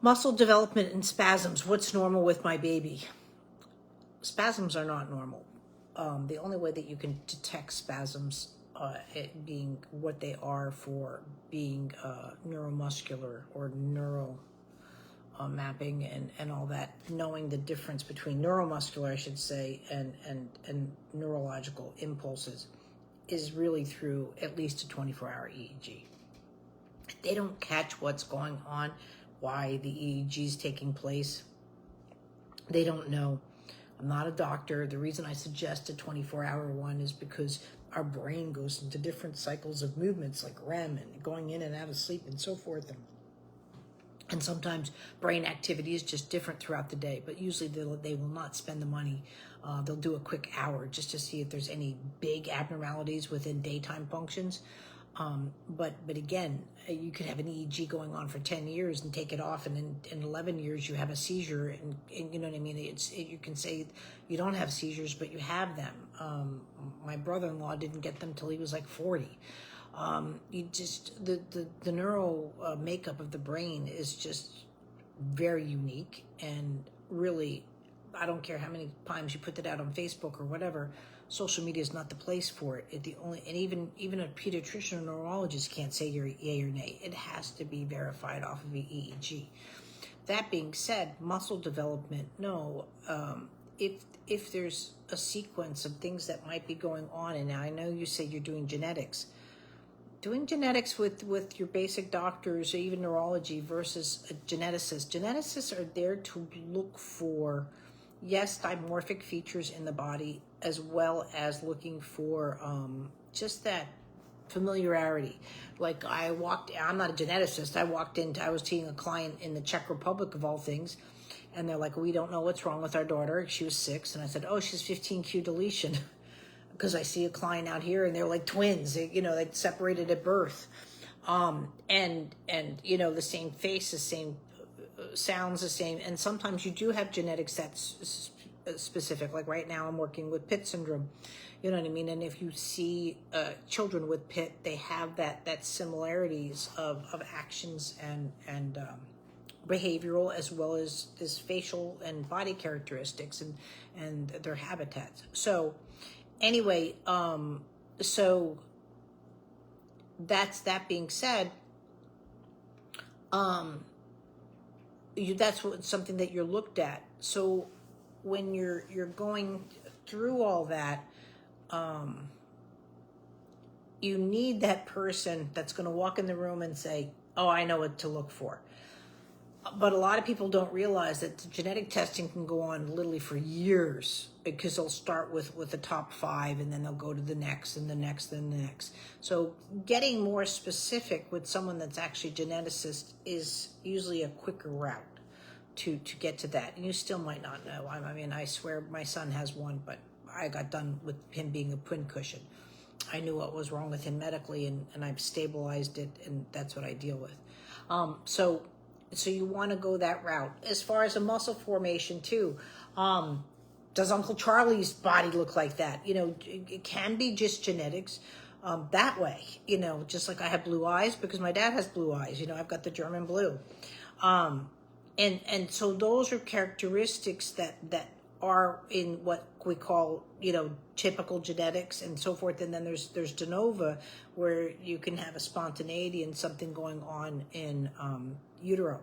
Muscle development and spasms. What's normal with my baby? Spasms are not normal. The only way that you can detect spasms, it being what they are for being neuromuscular or neural mapping and all that, knowing the difference between neuromuscular, I should say, and neurological impulses is really through at least a 24-hour EEG. They don't catch what's going on, why the EEG is taking place. They don't know. I'm not a doctor. The reason I suggest a 24-hour one is because our brain goes into different cycles of movements like REM and going in and out of sleep and so forth. And sometimes brain activity is just different throughout the day, but usually they will not spend the money. They'll do a quick hour just to see if there's any big abnormalities within daytime functions. But again, you could have an EEG going on for 10 years and take it off, and in 11 years you have a seizure, and you know what I mean? You can say you don't have seizures, but you have them. My brother-in-law didn't get them till he was like 40. You just, the neural makeup of the brain is just very unique, and really, I don't care how many times you put that out on Facebook or whatever, social media is not the place for it. And even a pediatrician or neurologist can't say you're yay or nay. It has to be verified off of the EEG. That being said, muscle development, no. If there's a sequence of things that might be going on, and now I know you say you're doing genetics. Doing genetics with your basic doctors or even neurology versus a geneticist. Geneticists are there to look for, yes, dimorphic features in the body, as well as looking for just that familiarity. Like I'm not a geneticist. I was seeing a client in the Czech Republic of all things, and they're like, we don't know what's wrong with our daughter. She was 6, and I said, oh, she's 15q deletion. Because I see a client out here and they're like twins, they separated at birth. And the same face, the same sounds, the same. And sometimes you do have genetics that's specific. Like right now I'm working with Pitt syndrome, you know what I mean? And if you see children with Pitt, they have that similarities of actions and behavioral, as well as facial and body characteristics and their habitats. So anyway, so that being said, that's something that you're looked at. So when you're going through all that, you need that person that's going to walk in the room and say, oh, I know what to look for. But a lot of people don't realize that the genetic testing can go on literally for years, because they'll start with the top 5 and then they'll go to the next and the next and the next. So getting more specific with someone that's actually a geneticist is usually a quicker route to get to that. And you still might not know. I mean, I swear my son has one, but I got done with him being a pincushion. I knew what was wrong with him medically, and I've stabilized it, and that's what I deal with. So you want to go that route. As far as a muscle formation too, does Uncle Charlie's body look like that? It can be just genetics that way. Just like I have blue eyes because my dad has blue eyes. I've got the German blue. And so those are characteristics that are in what we call, typical genetics and so forth. And then there's de novo, where you can have a spontaneity and something going on in utero.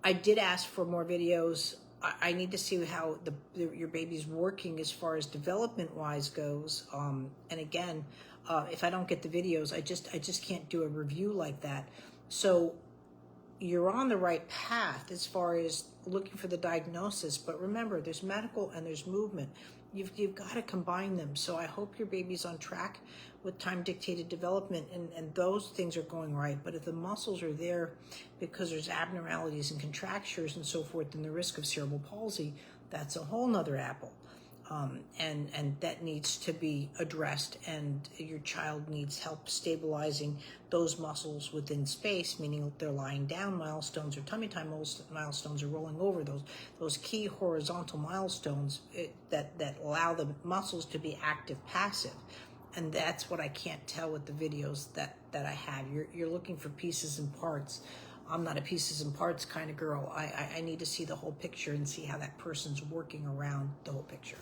I did ask for more videos. I need to see how your baby's working as far as development wise goes. And again, if I don't get the videos, I just can't do a review like that. So you're on the right path as far as looking for the diagnosis, but remember, there's medical and there's movement. You've got to combine them. So I hope your baby's on track with time-dictated development, and those things are going right. But if the muscles are there because there's abnormalities and contractures and so forth, and the risk of cerebral palsy, that's a whole nother apple. And that needs to be addressed, and your child needs help stabilizing those muscles within space, meaning they're lying down milestones or tummy time milestones, or rolling over, those key horizontal milestones that allow the muscles to be active passive. And that's what I can't tell with the videos that I have. You're looking for pieces and parts. I'm not a pieces and parts kind of girl. I need to see the whole picture and see how that person's working around the whole picture.